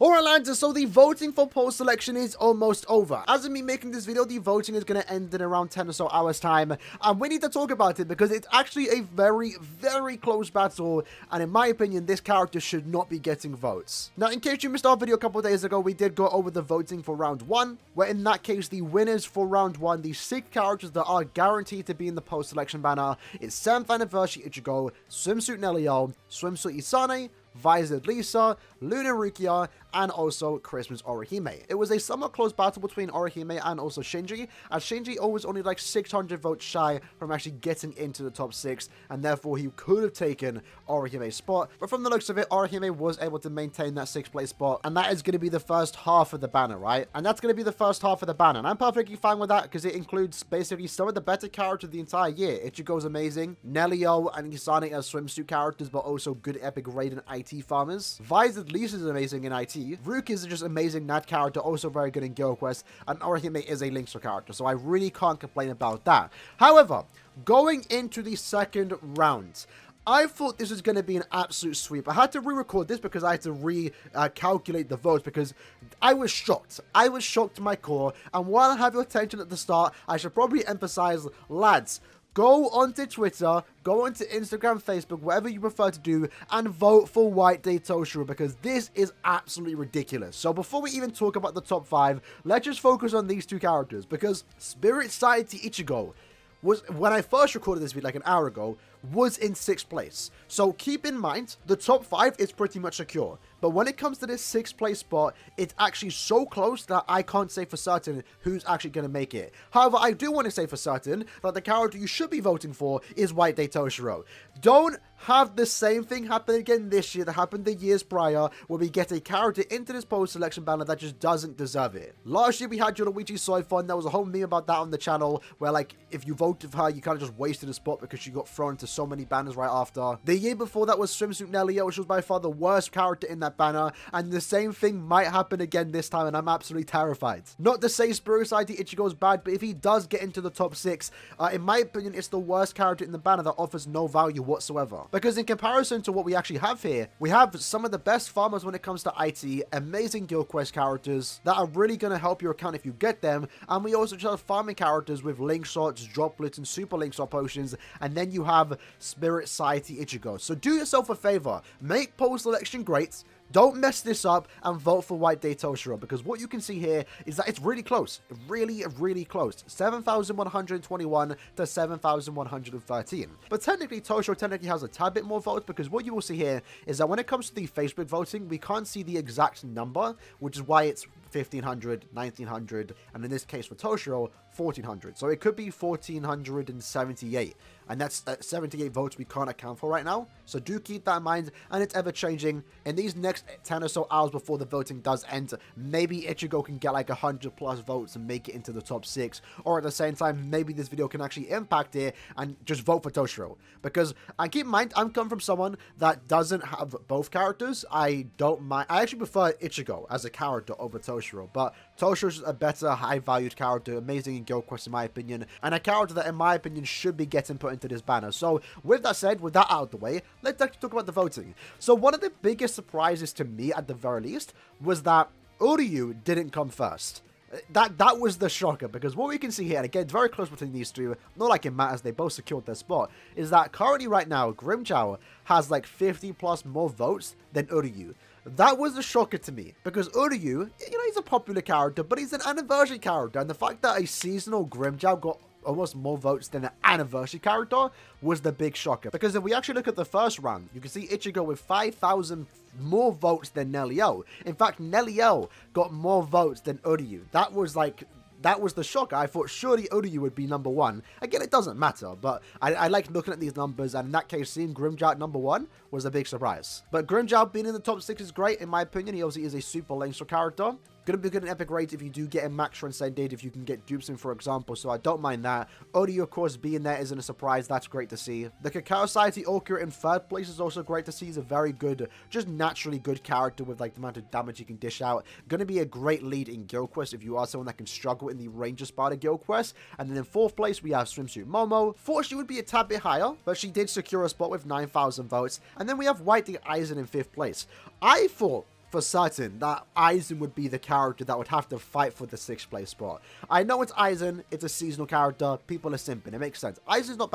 Alright lads, so the voting for poll selection is almost over. As of me making this video, the voting is going to end in around 10 or so hours time. And we need to talk about it because it's actually a very, very close battle. And in my opinion, this character should not be getting votes. Now, in case you missed our video a couple of days ago, we did go over the voting for round 1. Where in that case, the winners for round 1, the 6 characters that are guaranteed to be in the poll selection banner, is 7th Anniversary Ichigo, Swimsuit Nelio, Swimsuit Isane, Visored Lisa, Luna Rukia, and also Christmas Orihime. It was a somewhat close battle between Orihime and also Shinji, as Shinji was only like 600 votes shy from actually getting into the top 6, and therefore he could have taken Orihime's spot. But from the looks of it, Orihime was able to maintain that 6th place spot, and that is going to be the first half of the banner, right? And that's going to be the first half of the banner, and I'm perfectly fine with that because it includes basically some of the better characters of the entire year. Ichigo's amazing, Nelio and Isane as swimsuit characters, but also good epic raid and IT farmers. Visored Lisa is amazing in IT. Rukia is just amazing Nat character, also very good in Guild Quest, and Orihime is a Linkster character, so I really can't complain about that. However, going into the second round, I thought this was going to be an absolute sweep. I had to re-record this because I had to re-calculate the votes because I was shocked. I was shocked to my core, and while I have your attention at the start, I should probably emphasize, lads, go onto Twitter, go onto Instagram, Facebook, whatever you prefer to do, and vote for White Day Toshiro because this is absolutely ridiculous. So before we even talk about the top 5, let's just focus on these 2 characters because Spirit Society Ichigo was, when I first recorded this video like an hour ago, was in 6th place. So keep in mind, the top 5 is pretty much secure. But when it comes to this 6th place spot, it's actually so close that I can't say for certain who's actually going to make it. However, I do want to say for certain that the character you should be voting for is White Day Toshiro. Don't have the same thing happen again this year that happened the years prior, where we get a character into this poll selection banner that just doesn't deserve it. Last year we had Yoruichi Soifun. There was a whole meme about that on the channel, where like if you voted for her, you kind of just wasted a spot because she got thrown into so many banners right after. The year before that was Swimsuit Nelio, which was by far the worst character in that banner, and the same thing might happen again this time, and I'm absolutely terrified. Not to say Spirit Society Ichigo is bad, but if he does get into the top 6, in my opinion, it's the worst character in the banner that offers no value whatsoever. Because in comparison to what we actually have here, we have some of the best farmers when it comes to IT, amazing Guild Quest characters that are really going to help your account if you get them, and we also just have farming characters with link shots, droplets, and super link shot potions, and then you have Spirit Society Ichigo. So do yourself a favor, make poll selection great, don't mess this up, and vote for White Day Toshiro, because what you can see here is that it's really close. Really, really close. 7,121 to 7,113. But technically, Toshiro has a tad bit more votes, because what you will see here is that when it comes to the Facebook voting, we can't see the exact number, which is why it's 1,500, 1,900, and in this case for Toshiro, 1,400. So it could be 1,478. And that's 78 votes we can't account for right now. So do keep that in mind, and it's ever changing. In these next 10 or so hours before the voting does end, maybe Ichigo can get like 100 plus votes and make it into the top 6. Or at the same time, maybe this video can actually impact it and just vote for Toshiro. Because, and keep in mind, I'm coming from someone that doesn't have both characters. I don't mind. I actually prefer Ichigo as a character over Toshiro. But Toshiro's a better, high-valued character, amazing in Guild Quest in my opinion, and a character that in my opinion should be getting put into this banner. So with that said, with that out of the way, let's actually talk about the voting. So one of the biggest surprises to me at the very least was that Uryu didn't come first. That was the shocker, because what we can see here, and again, it's very close between these two, not like it matters, they both secured their spot, is that currently right now, Grimmjow has like 50 plus more votes than Uryu. That was a shocker to me, because Uryu, you know, he's a popular character, but he's an anniversary character, and the fact that a seasonal Grimmjow got almost more votes than an anniversary character was the big shocker. Because if we actually look at the first round, you can see Ichigo with 5,000 more votes than Nelio. In fact, Nelio got more votes than Uryu. That was the shocker. I thought surely Uryu would be number 1. Again, it doesn't matter, but I like looking at these numbers, and in that case, seeing Grimmjow at number 1 was a big surprise. But Grimmjow being in the top 6 is great, in my opinion. He obviously is a super Linkster character. Gonna be good in epic raids if you do get a max transcended, if you can get dupes in, for example, so I don't mind that. Uryu, of course, being there isn't a surprise. That's great to see. The Cacao Society Okura in 3rd place is also great to see. He's a very good, just naturally good character with like the amount of damage he can dish out. Gonna be a great lead in Guild Quest if you are someone that can struggle in the Ranger Spada Guild Quest. And then in 4th place, we have Swimsuit Momo. Thought she would be a tad bit higher, but she did secure a spot with 9,000 votes. And then we have White Day Aizen in 5th place. I thought for certain that Aizen would be the character that would have to fight for the 6th place spot. I know it's Aizen, it's a seasonal character, people are simping, it makes sense. Aizen's not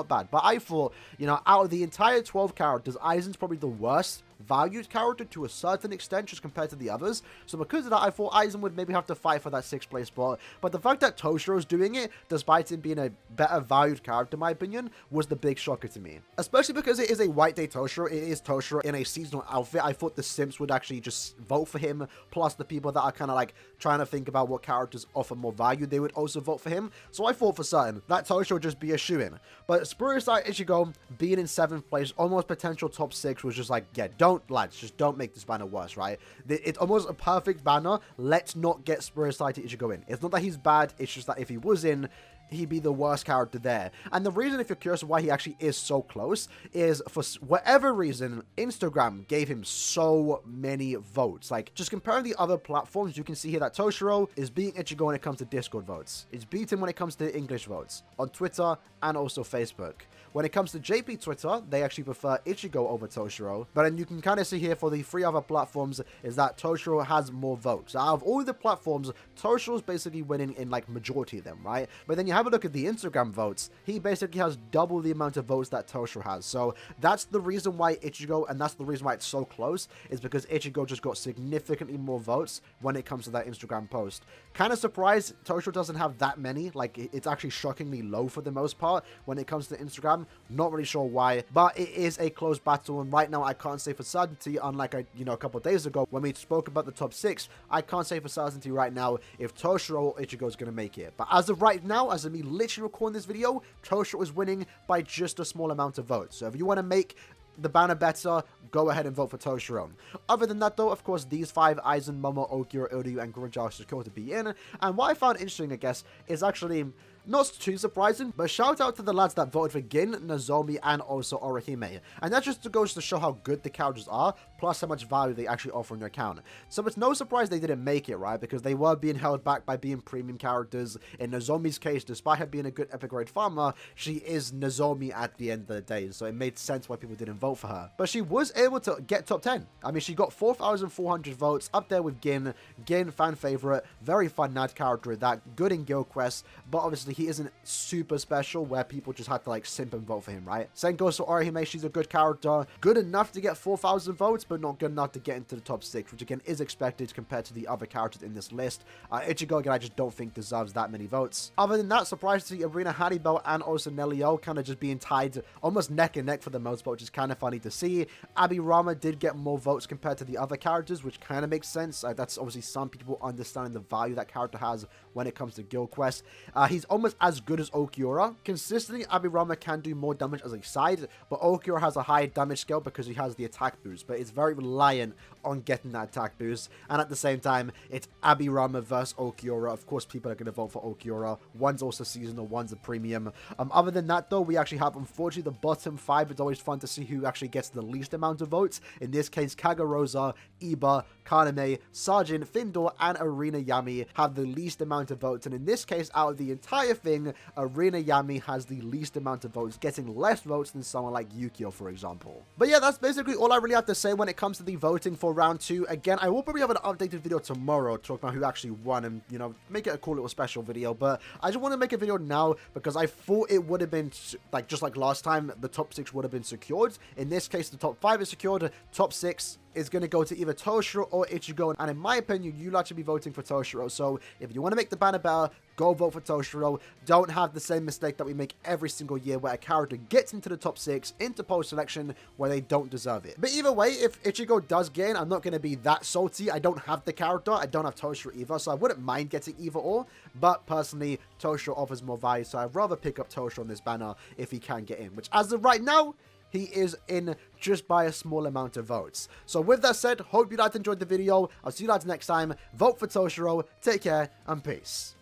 bad, but I thought, you know, out of the entire 12 characters, Aizen's probably the worst valued character to a certain extent just compared to the others. So because of that, I thought Aizen would maybe have to fight for that 6th place spot. But the fact that Toshiro's doing it, despite him being a better valued character in my opinion, was the big shocker to me. Especially because it is a White Day Toshiro, it is Toshiro in a seasonal outfit. I thought the simps would actually just vote for him, plus the people that are kind of like trying to think about what characters offer more value, they would also vote for him. So I thought for certain that Toshiro would just be a shoo-in. But Spurious Light Ichigo being in 7th place, almost potential top 6, was just like, yeah, lads, just don't make this banner worse, right? It's almost a perfect banner. Let's not get Spurious Light Ichigo in. It's not that he's bad, it's just that if he was in, he'd be the worst character there. And the reason, if you're curious why he actually is so close, is for whatever reason, Instagram gave him so many votes. Like, just comparing the other platforms, you can see here that Toshiro is beating Ichigo when it comes to Discord votes. It's beaten when it comes to English votes on Twitter and also Facebook. When it comes to JP Twitter, they actually prefer Ichigo over Toshiro. But then you can kind of see here for the 3 other platforms is that Toshiro has more votes. Out of all the platforms, Toshiro's basically winning in like majority of them, right? But then you have a look at the Instagram votes. He basically has double the amount of votes that Toshiro has. So that's the reason why Ichigo, and that's the reason why it's so close, is because Ichigo just got significantly more votes when it comes to that Instagram post. Kind of surprised Toshiro doesn't have that many. Like, it's actually shockingly low for the most part when it comes to Instagram. Not really sure why, but it is a close battle, and right now I can't say for certainty, unlike a couple of days ago when we spoke about the top 6, I can't say for certainty right now if Toshiro or Ichigo is going to make it. But as of right now, as of me literally recording this video, Toshiro is winning by just a small amount of votes. So if you want to make the banner better, go ahead and vote for Toshiro. Other than that though, of course, these 5, Aizen, Momo, Okiro, Uryu, and Grunja are secure to be in. And what I found interesting, I guess, is actually not too surprising, but shout out to the lads that voted for Gin, Nozomi, and also Orihime. And that just goes to show how good the characters are, plus how much value they actually offer in their account. So it's no surprise they didn't make it, right? Because they were being held back by being premium characters. In Nozomi's case, despite her being a good epic grade farmer, she is Nozomi at the end of the day, so it made sense why people didn't vote for her. But she was able to get top 10. I mean, she got 4,400 votes, up there with Gin. Gin, fan favorite, very fun Nad character at that, good in Guild Quest, but obviously he isn't super special where people just had to like simp and vote for him, right? Same goes for Orihime. She's a good character, good enough to get 4,000 votes, but not good enough to get into the top 6, which again is expected compared to the other characters in this list. Ichigo, again, I just don't think deserves that many votes. Other than that, surprised to see Arena Hannibal and also Nelio kind of just being tied almost neck and neck for the most part, which is kind of funny to see. Abirama did get more votes compared to the other characters, which kind of makes sense. That's obviously some people understanding the value that character has when it comes to Guild Quest. He's almost as good as Okiura. Consistently, Abirama can do more damage as a side, but Okiura has a high damage scale because he has the attack boost, but it's very reliant on getting that attack boost. And at the same time, it's Abirama versus Okiura. Of course, people are going to vote for Okiura. One's also seasonal, one's a premium. Other than that, though, we actually have, unfortunately, the bottom 5. It's always fun to see who actually gets the least amount of votes. In this case, Kagarosa, Iba, Kaname, Sergeant, Findor, and Arena Yami have the least amount of votes. And in this case, out of the entire thing, Arena Yami has the least amount of votes, getting less votes than someone like Yukio, for example. But yeah, that's basically all I really have to say when it comes to the voting for round 2. Again, I will probably have an updated video tomorrow talking about who actually won and, you know, make it a cool little special video. But I just want to make a video now because I thought it would have been, like, just like last time, the top 6 would have been secured. In this case, the top 5 is secured, top 6 is going to go to either Toshiro or Ichigo, and in my opinion, you'll actually be voting for Toshiro. So if you want to make the banner better, go vote for Toshiro. Don't have the same mistake that we make every single year where a character gets into the top 6, into post-selection, where they don't deserve it. But either way, if Ichigo does gain, I'm not going to be that salty. I don't have the character. I don't have Toshiro either, so I wouldn't mind getting either or. But personally, Toshiro offers more value, so I'd rather pick up Toshiro on this banner if he can get in, which as of right now, he is in just by a small amount of votes. So with that said, hope you guys enjoyed the video. I'll see you guys next time. Vote for Toshiro. Take care and peace.